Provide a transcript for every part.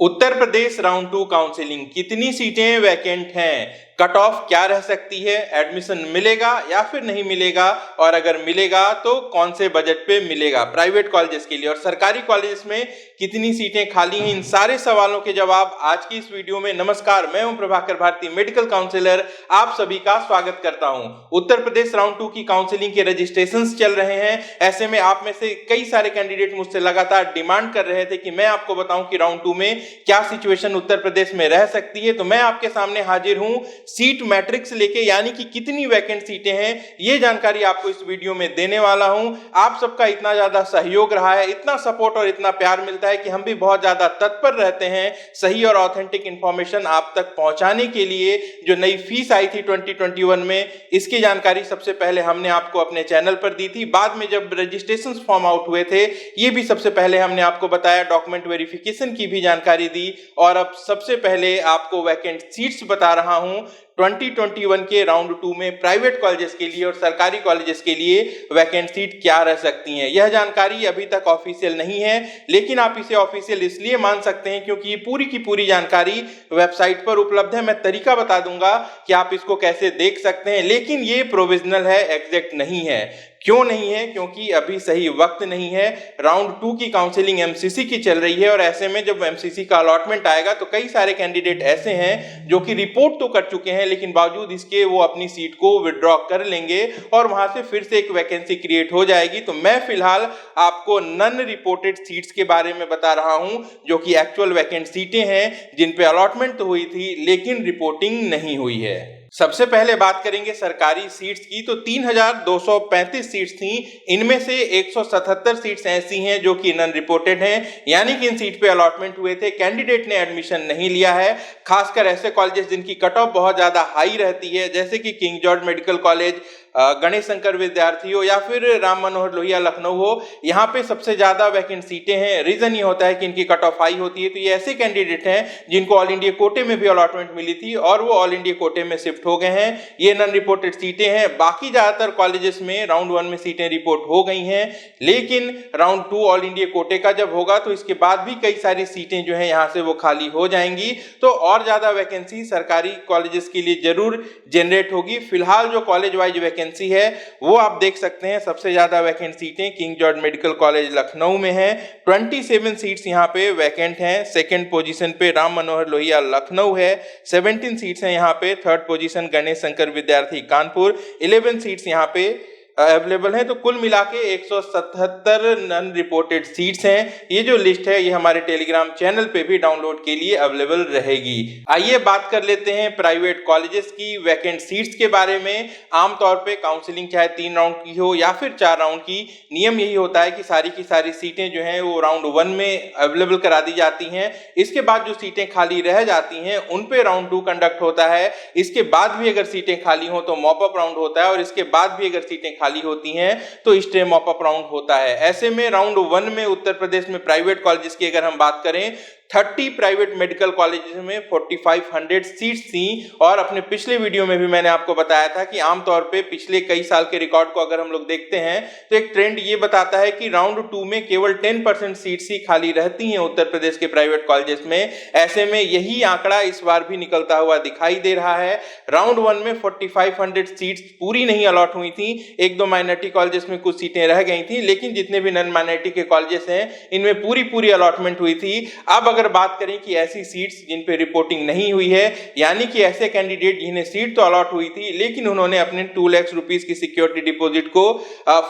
Uttar Pradesh round 2 counselling कितनी सीटें vacant हैं, कट ऑफ क्या रह सकती है, एडमिशन मिलेगा या फिर नहीं मिलेगा, और अगर मिलेगा तो कौन से बजट पे मिलेगा प्राइवेट कॉलेजेस के लिए, और सरकारी कॉलेजेस में कितनी सीटें खाली हैं, इन सारे सवालों के जवाब आज की इस वीडियो में। नमस्कार, मैं हूं प्रभाकर भारती, मेडिकल काउंसलर, आप सभी का स्वागत करता हूं। उत्तर प्रदेश राउंड 2 की काउंसलिंग के रजिस्ट्रेशंस चल रहे हैं। ऐसे में आप में से कई सारे कैंडिडेट मुझसे लगातार डिमांड कर रहे थे कि मैं आपको बताऊं कि राउंड 2 में क्या सिचुएशन उत्तर प्रदेश में रह सकती है। तो मैं आपके सामने हाजिर हूं सीट मैट्रिक्स लेके, यानी कि कितनी वैकेंट सीटें हैं, ये जानकारी आपको इस वीडियो में देने वाला हूं। आप सबका इतना ज्यादा सहयोग रहा है, इतना सपोर्ट और इतना प्यार मिलता है कि हम भी बहुत ज्यादा तत्पर रहते हैं सही और ऑथेंटिक इंफॉर्मेशन आप तक पहुंचाने के लिए। जो नई फीस आई थी 2021 में, इसकी जानकारी सबसे पहले हमने आपको अपने चैनल पर दी थी। बाद में जब रजिस्ट्रेशन फॉर्म आउट हुए थे, ये भी सबसे पहले हमने आपको बताया, डॉक्यूमेंट वेरिफिकेशन की भी जानकारी दी, और अब सबसे पहले आपको वैकेंट सीट्स बता रहा हूं 2021 के राउंड 2 में प्राइवेट कॉलेजेस के लिए और सरकारी कॉलेजेस के लिए वैकेंट सीट क्या रह सकती हैं। यह जानकारी अभी तक ऑफिशियल नहीं है, लेकिन आप इसे ऑफिशियल इसलिए मान सकते हैं क्योंकि ये पूरी की पूरी जानकारी वेबसाइट पर उपलब्ध है। मैं तरीका बता दूंगा कि आप इसको कैसे देख सकते हैं, लेकिन ये प्रोविजनल है, एग्जैक्ट नहीं है। क्यों नहीं है? क्योंकि अभी सही वक्त नहीं है। राउंड 2 की काउंसलिंग एमसीसी की चल रही है, और ऐसे में जब एमसीसी का अलॉटमेंट आएगा तो कई सारे कैंडिडेट ऐसे हैं जो कि रिपोर्ट तो कर चुके हैं, लेकिन बावजूद इसके वो अपनी सीट को विड्रॉ कर लेंगे और वहां से फिर से एक वैकेंसी क्रिएट हो जाएगी। तो मैं फिलहाल आपको नन रिपोर्टेड सीट्स के बारे में बता रहा हूं, जो कि एक्चुअल वैकेंट सीटें हैं जिन पे अलॉटमेंट तो हुई थी लेकिन रिपोर्टिंग नहीं हुई है। सबसे पहले बात करेंगे सरकारी सीट्स की, तो 3235 सीट्स थी। इनमें से 177 सीट्स ऐसी हैं जो कि नन रिपोर्टेड हैं, यानी कि इन सीट पे अलॉटमेंट हुए थे, कैंडिडेट ने एडमिशन नहीं लिया है। खासकर ऐसे कॉलेजेस जिनकी कट ऑफ बहुत ज्यादा हाई रहती है, जैसे कि king George medical college, Ganesh Shankar विद्यार्थी हो, या फिर राम मनोहर लोहिया लखनऊ हो, यहाँ पे सबसे ज्यादा वैकेंट सीटें हैं। रीजन ये होता है कि इनकी कट ऑफ हाई होती है। तो ये ऐसे कैंडिडेट हैं जिनको ऑल इंडिया कोटे में भी अलॉटमेंट मिली थी और वो ऑल इंडिया कोटे में शिफ्ट हो गए हैं। ये नन रिपोर्टेड सीटें हैं। बाकी ज्यादातर कॉलेजेस में राउंड 1 में सीटें रिपोर्ट हो गई हैं, लेकिन राउंड 2 ऑल इंडिया कोटे का जब होगा तो इसके बाद भी कई सारी सीटें जो है यहाँ से वो खाली हो जाएंगी। तो और ज्यादा वैकेंसी सरकारी कॉलेजेस के लिए जरूर जनरेट होगी। फिलहाल जो कॉलेज वाइज वैकेंसी है वो आप देख सकते हैं। सबसे ज्यादा वैकेंट सीटें king George medical college Lucknow में है, 27 सीट्स यहाँ पे वैकेंट हैं। सेकंड पोजीशन पे राम मनोहर लोहिया लखनऊ है, 17 सीट्स हैं यहाँ पे। थर्ड पोजीशन गणेश शंकर विद्यार्थी कानपुर, 11 सीट्स यहाँ पे अवेलेबल है। तो कुल मिला के 177 नन रिपोर्टेड सीट्स हैं। ये जो लिस्ट है ये हमारे टेलीग्राम चैनल पे भी डाउनलोड के लिए अवेलेबल रहेगी। आइए बात कर लेते हैं प्राइवेट कॉलेजेस की वैकेंट सीट्स के बारे में। आमतौर पे काउंसलिंग चाहे 3 राउंड की हो या फिर 4 राउंड की, नियम यही होता है कि सारी की सारी सीटें जो हैं वो राउंड 1 में अवेलेबल करा दी जाती हैं। इसके बाद जो सीटें खाली रह जाती हैं उन पे राउंड 2 कंडक्ट होता है। इसके बाद भी अगर सीटें खाली हो तो मॉप अप राउंड होता है, और इसके बाद भी अगर सीटें खाली होती हैं तो स्टे मॉप अप राउंड होता है। ऐसे में राउंड 1 में उत्तर प्रदेश में प्राइवेट कॉलेजेस की अगर हम बात करें, 30 प्राइवेट मेडिकल कॉलेजेस में 4500 सीट्स थी। और अपने पिछले वीडियो में भी मैंने आपको बताया था कि आमतौर पे पिछले कई साल के रिकॉर्ड को अगर हम लोग देखते हैं तो एक ट्रेंड ये बताता है कि राउंड 2 में केवल 10% सीट्स ही खाली रहती हैं उत्तर प्रदेश के प्राइवेट कॉलेजेस में। ऐसे में यही आंकड़ा इस बार भी निकलता हुआ दिखाई दे रहा है। राउंड 1 में 4500 सीट्स पूरी नहीं अलॉट हुई थी। 1-2 माइनॉरिटी कॉलेजेस में कुछ सीटें रह गई थी, लेकिन जितने भी नन माइनॉरिटी के कॉलेजेस हैं इनमें पूरी अलॉटमेंट हुई थी। अब अगर बात करें कि ऐसी सीट्स जिन पे रिपोर्टिंग नहीं हुई है, यानी कि ऐसे कैंडिडेट जिन्हें सीट तो अलॉट हुई थी लेकिन उन्होंने अपने 2 लाख रुपीस की सिक्योरिटी डिपॉजिट को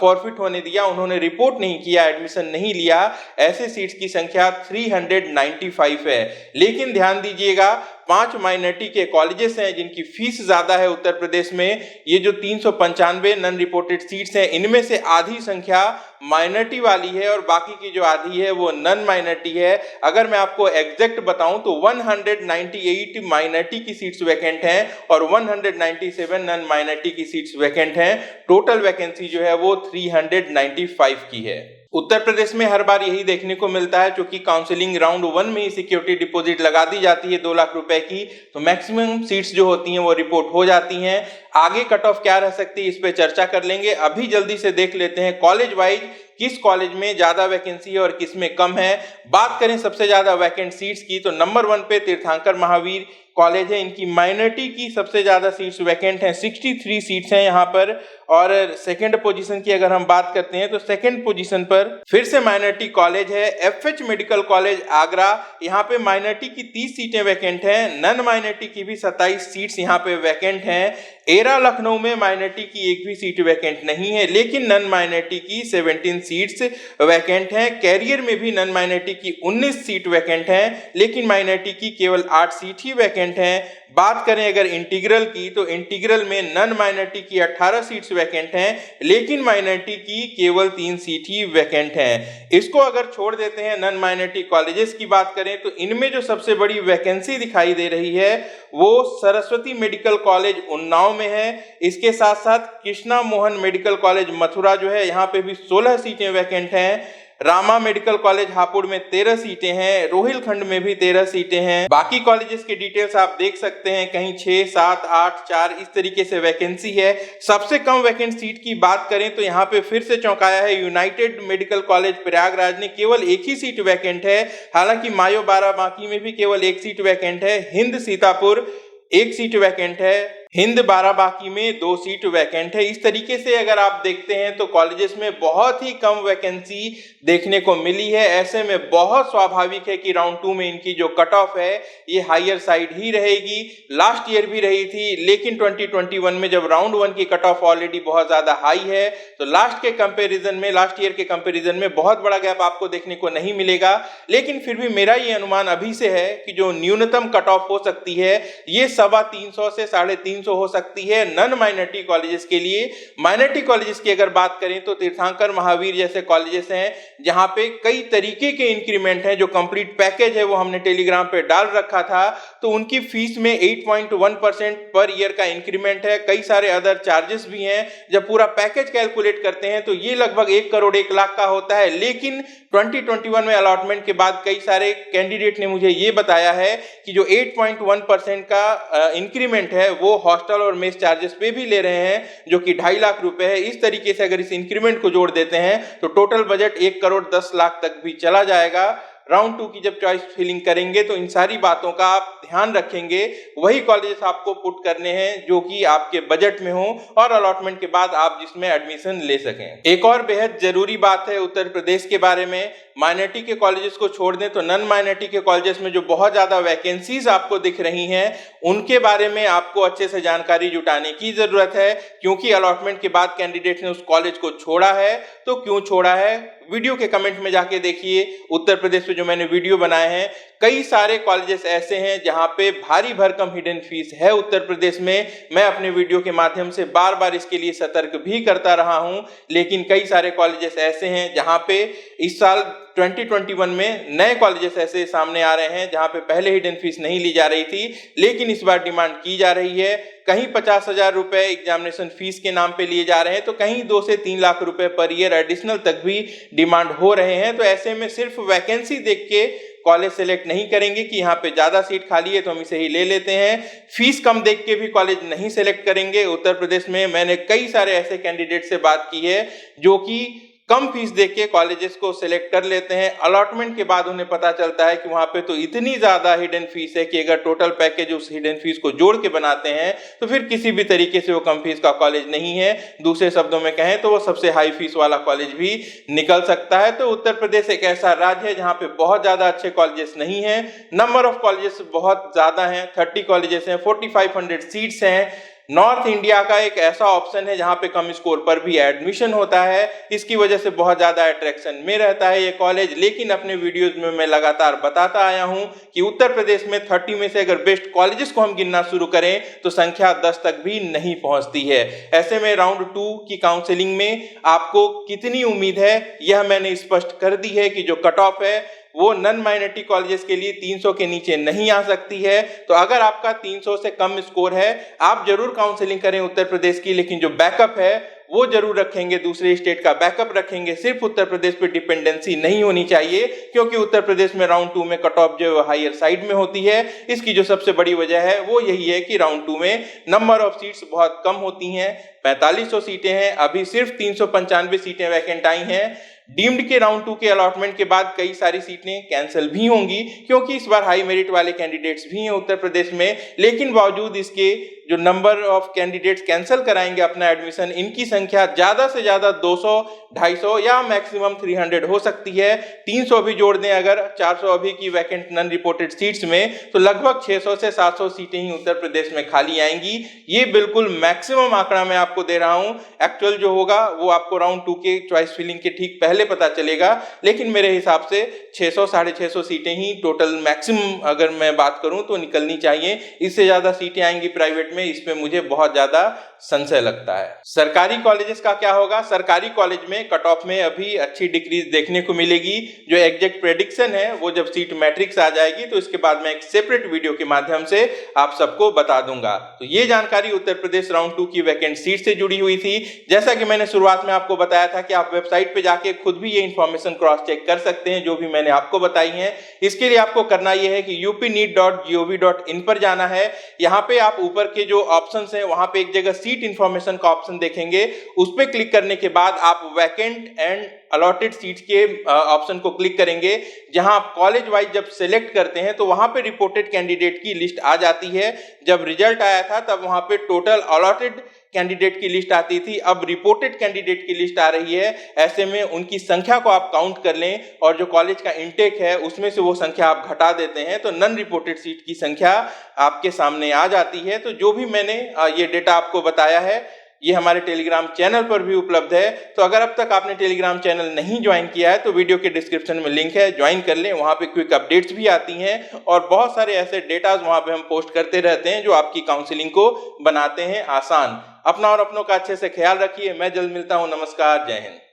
फॉरफिट होने दिया, उन्होंने रिपोर्ट नहीं किया, एडमिशन नहीं लिया, ऐसे सीट्स की संख्या 395 है। लेकिन ध्यान दीजिएगा, 5 माइनॉरिटी के कॉलेजेस हैं जिनकी फीस ज्यादा है उत्तर प्रदेश में। ये जो 395 नन रिपोर्टेड सीट्स हैं, इनमें से आधी संख्या माइनॉरिटी वाली है और बाकी की जो आधी है वो नन माइनॉरिटी है। अगर मैं आपको एग्जैक्ट बताऊं तो 198 माइनॉरिटी की सीट्स वैकेंट हैं और 197 नन माइनॉरिटी की सीट्स वैकेंट हैं। टोटल वैकेंसी जो है वो 395 की है। उत्तर प्रदेश में हर बार यही देखने को मिलता है, क्योंकि काउंसलिंग राउंड 1 में ही सिक्योरिटी डिपॉजिट लगा दी जाती है 2 लाख रुपए की, तो मैक्सिमम सीट्स जो होती हैं वो रिपोर्ट हो जाती हैं। आगे कट ऑफ क्या रह सकती है इस पे चर्चा कर लेंगे। अभी जल्दी से देख लेते हैं कॉलेज वाइज किस कॉलेज में ज्यादा वैकेंसी है और किस में कम है। बात करें सबसे ज्यादा वैकेंट सीट्स की तो नंबर 1 पे तीर्थंकर महावीर कॉलेज है, इनकी माइनॉरिटी की सबसे ज्यादा सीट्स वैकेंट हैं, 63 सीट्स हैं यहाँ पर। और सेकंड पोजीशन की अगर हम बात करते हैं तो सेकंड पोजीशन पर फिर से माइनॉरिटी कॉलेज है एफएच मेडिकल कॉलेज आगरा, यहाँ पे माइनॉरिटी की 30 सीटें वैकेंट हैं, नन माइनॉरिटी की भी 27 सीट्स यहाँ पे वैकेंट हैं। एरा लखनऊ में माइनॉरिटी की एक भी सीट वैकेंट नहीं है, लेकिन नन माइनॉरिटी की 17 सीट्स वैकेंट हैं। कैरियर में भी नन माइनॉरिटी की 19 सीट वैकेंट हैं, लेकिन माइनॉरिटी की केवल 8 सीट ही वैकेंट हैं। बात करें अगर इंटीग्रल की तो इंटीग्रल में नन माइनॉरिटी की 18 सीट्स वैकेंट हैं, लेकिन माइनॉरिटी की केवल 3 सीट ही वैकेंट हैं। इसको अगर छोड़ देते हैं नन माइनॉरिटी कॉलेजेस की बात करें तो इनमें जो सबसे बड़ी वैकेंसी दिखाई दे रही है वो सरस्वती मेडिकल कॉलेज उन्नाव में है। इसके साथ साथ कृष्णा मोहन मेडिकल कॉलेज मथुरा जो है यहाँ पे भी 16 सीटें वैकेंट हैं। रामा मेडिकल कॉलेज हापुड़ में 13 सीटें हैं, रोहिलखंड में भी 13 सीटें हैं। बाकी कॉलेजेस के डिटेल्स आप देख सकते हैं, कहीं 6, 7, 8, 4 इस तरीके से वैकेंसी है। सबसे कम वैकेंट सीट की बात करें तो यहाँ पे फिर से चौंकाया है यूनाइटेड मेडिकल कॉलेज प्रयागराज ने, केवल एक ही सीट वैकेंट है। हालांकि मायो बाराबांकी में भी केवल एक सीट वैकेंट है। हिंद सीतापुर एक सीट वैकेंट है, हिंद बाराबांकी में 2 सीट वैकेंट है। इस तरीके से अगर आप देखते हैं तो कॉलेजेस में बहुत ही कम वैकेंसी देखने को मिली है। ऐसे में बहुत स्वाभाविक है कि राउंड 2 में इनकी जो कट ऑफ है ये हायर साइड ही रहेगी। लास्ट ईयर भी रही थी, लेकिन 2021 में जब राउंड 1 की कट ऑफ ऑलरेडी बहुत ज्यादा हाई है तो लास्ट ईयर के कंपेरिजन में बहुत बड़ा गैप आपको देखने को नहीं मिलेगा। लेकिन फिर भी मेरा ये अनुमान अभी से है कि जो न्यूनतम कट ऑफ हो सकती है ये 350 से 350 हो सकती है नन माइनॉरिटी कॉलेजेस के लिए। माइनॉरिटी कॉलेजेस की अगर बात करें तो तीर्थंकर महावीर जैसे कॉलेजेस हैं जहां पे कई तरीके के इंक्रीमेंट हैं। जो कंप्लीट पैकेज है वो हमने टेलीग्राम पे डाल रखा था, तो उनकी फीस में 8.1% पर ईयर का इंक्रीमेंट है। कई सारे अदर चार्जेस भी हैं। जब पूरा पैकेज कैलकुलेट करते हैं तो ये लगभग 1 करोड़ 1 लाख का होता है। लेकिन 2021 में अलॉटमेंट के बाद कई सारे कैंडिडेट ने मुझे ये बताया है कि जो 8.1% का इंक्रीमेंट है वो हॉस्टल और मेस चार्जेस पे भी ले रहे हैं, जो कि 2.5 लाख रुपए है। इस तरीके से अगर इस इंक्रीमेंट को जोड़ देते हैं तो टोटल बजट 1 करोड़ 10 लाख तक भी चला जाएगा। राउंड 2 की जब चॉइस फिलिंग करेंगे तो इन सारी बातों का आप ध्यान रखेंगे। वही कॉलेजेस आपको पुट करने हैं जो कि आपके बजट में हो और अलॉटमेंट के बाद आप जिसमें एडमिशन ले सकें। एक और बेहद जरूरी बात है उत्तर प्रदेश के बारे में। माइनॉरिटी के कॉलेजेस को छोड़ दें तो नन माइनॉरिटी के कॉलेजेस में जो बहुत ज्यादा वैकेंसीज आपको दिख रही हैं उनके बारे में आपको अच्छे से जानकारी जुटाने की जरूरत है, क्योंकि अलॉटमेंट के बाद कैंडिडेट ने उस कॉलेज को छोड़ा है। तो क्यों छोड़ा है, वीडियो के कमेंट में जाके देखिए। उत्तर प्रदेश में जो मैंने वीडियो बनाए हैं, कई सारे कॉलेजेस ऐसे हैं जहां पे भारी भरकम हिडन फीस है उत्तर प्रदेश में। मैं अपने वीडियो के माध्यम से बार बार इसके लिए सतर्क भी करता रहा हूं, लेकिन कई सारे कॉलेजेस ऐसे हैं जहां पे इस साल 2021 में नए कॉलेजेस ऐसे सामने आ रहे हैं जहां पे पहले हिडन फीस नहीं ली जा रही थी, लेकिन इस बार डिमांड की जा रही है। कहीं 50,000 रुपए एग्जामिनेशन फीस के नाम पे लिए जा रहे हैं, तो कहीं 2 से 3 लाख रुपए पर ईयर एडिशनल तक भी डिमांड हो रहे हैं। तो ऐसे में सिर्फ वैकेंसी देख के कॉलेज सेलेक्ट नहीं करेंगे कि यहाँ पे ज्यादा सीट खाली है तो हम इसे ही ले लेते हैं। फीस कम देख के भी कॉलेज नहीं सेलेक्ट करेंगे। उत्तर प्रदेश में मैंने कई सारे ऐसे कैंडिडेट से बात की है जो कि कम फीस देख के कॉलेजेस को सिलेक्ट कर लेते हैं। अलॉटमेंट के बाद उन्हें पता चलता है कि वहां पे तो इतनी ज्यादा हिडन फीस है कि अगर टोटल पैकेज उस हिडन फीस को जोड़ के बनाते हैं तो फिर किसी भी तरीके से वो कम फीस का कॉलेज नहीं है। दूसरे शब्दों में कहें तो वो सबसे हाई फीस वाला कॉलेज भी निकल सकता है। तो उत्तर प्रदेश एक ऐसा राज्य है जहां पे बहुत ज्यादा अच्छे कॉलेजेस नहीं है। नंबर ऑफ कॉलेजेस बहुत ज्यादा हैं, 30 कॉलेजेस हैं, 4500 सीट्स हैं। नॉर्थ इंडिया का एक ऐसा ऑप्शन है जहां पे कम स्कोर पर भी एडमिशन होता है। इसकी वजह से बहुत ज्यादा अट्रैक्शन में रहता है ये कॉलेज। लेकिन अपने वीडियोस में मैं लगातार बताता आया हूं कि उत्तर प्रदेश में 30 में से अगर बेस्ट कॉलेजेस को हम गिनना शुरू करें तो संख्या 10 तक भी नहीं पहुंचती है। ऐसे में राउंड 2 की काउंसलिंग में आपको कितनी उम्मीद है यह मैंने स्पष्ट कर दी है कि जो कट ऑफ है वो नन माइनॉरिटी कॉलेजेस के लिए 300 के नीचे नहीं आ सकती है। तो अगर आपका 300 से कम स्कोर है आप जरूर काउंसलिंग करें उत्तर प्रदेश की, लेकिन जो बैकअप है वो जरूर रखेंगे, दूसरे स्टेट का बैकअप रखेंगे, सिर्फ उत्तर प्रदेश पे डिपेंडेंसी नहीं होनी चाहिए, क्योंकि उत्तर प्रदेश में राउंड 2 में कट ऑफ जो है हायर साइड में होती है। इसकी जो सबसे बड़ी वजह है वो यही है कि राउंड 2 में नंबर ऑफ सीट्स बहुत कम होती हैं, 4500 सीटें हैं, अभी सिर्फ 395 सीटें वैकेंट आई हैं। डीम्ड के राउंड 2 के अलॉटमेंट के बाद कई सारी सीटें कैंसिल भी होंगी, क्योंकि इस बार हाई मेरिट वाले कैंडिडेट्स भी हैं उत्तर प्रदेश में, लेकिन बावजूद इसके जो नंबर ऑफ कैंडिडेट्स कैंसिल कराएंगे अपना एडमिशन, इनकी संख्या ज्यादा से ज्यादा 200, 250 या मैक्सिमम 300 हो सकती है। 300 भी जोड़ दें अगर 400 अभी की वैकेंट नन रिपोर्टेड सीट्स में, तो लगभग 600 से 700 सीटें ही उत्तर प्रदेश में खाली आएंगी। ये बिल्कुल मैक्सिमम आंकड़ा मैं आपको दे रहा हूं, एक्चुअल जो होगा वो आपको राउंड 2 के चॉइस फिलिंग के ठीक पहले पता चलेगा, लेकिन मेरे हिसाब से 600 650 सीटें ही टोटल मैक्सिमम अगर मैं बात करूं तो निकलनी चाहिए। इससे ज्यादा सीटें आएंगी प्राइवेट में, इसमें मुझे बहुत ज्यादा संशय लगता है। सरकारी कॉलेजेस का क्या होगा? सरकारी कॉलेज में कट ऑफ में अभी अच्छी डिक्रीज देखने को मिलेगी। जो एग्जैक्ट प्रेडिक्शन है वो जब सीट मैट्रिक्स आ जाएगी तो इसके बाद मैं एक सेपरेट वीडियो के माध्यम से आप सबको बता दूंगा। तो ये जानकारी उत्तर प्रदेश राउंड 2 की वैकेंट सीट से जुड़ी हुई थी। जैसा कि मैंने शुरुआत में आपको बताया था कि आप वेबसाइट पे जाके खुद भी ये इंफॉर्मेशन क्रॉस चेक कर सकते हैं जो भी मैंने आपको बताई है। इसके लिए आपको करना यह है कि upneet.gov.in पर जाना है। यहाँ पे आप ऊपर के जो ऑप्शंस हैं वहां पे एक जगह सीट इंफॉर्मेशन का ऑप्शन देखेंगे, उस पर क्लिक करने के बाद आप वैकेंट एंड अलॉटेड सीट्स के ऑप्शन को क्लिक करेंगे। जहां आप कॉलेज वाइज जब सिलेक्ट करते हैं तो वहां पे रिपोर्टेड कैंडिडेट की लिस्ट आ जाती है। जब रिजल्ट आया था तब वहां पे टोटल अलॉटेड कैंडिडेट की लिस्ट आती थी, अब रिपोर्टेड कैंडिडेट की लिस्ट आ रही है। ऐसे में उनकी संख्या को आप काउंट कर लें और जो कॉलेज का इंटेक है उसमें से वो संख्या आप घटा देते हैं तो नन रिपोर्टेड सीट की संख्या आपके सामने आ जाती है। तो जो भी मैंने ये डेटा आपको बताया है ये हमारे टेलीग्राम चैनल पर भी उपलब्ध है। तो अगर अब तक आपने टेलीग्राम चैनल नहीं ज्वाइन किया है तो वीडियो के डिस्क्रिप्शन में लिंक है, ज्वाइन कर लें। वहां पे क्विक अपडेट्स भी आती हैं और बहुत सारे ऐसे डेटाज वहां पे हम पोस्ट करते रहते हैं जो आपकी काउंसलिंग को बनाते हैं आसान। अपना और अपनों का अच्छे से ख्याल रखिए। मैं जल्द मिलता हूं। नमस्कार, जय हिंद।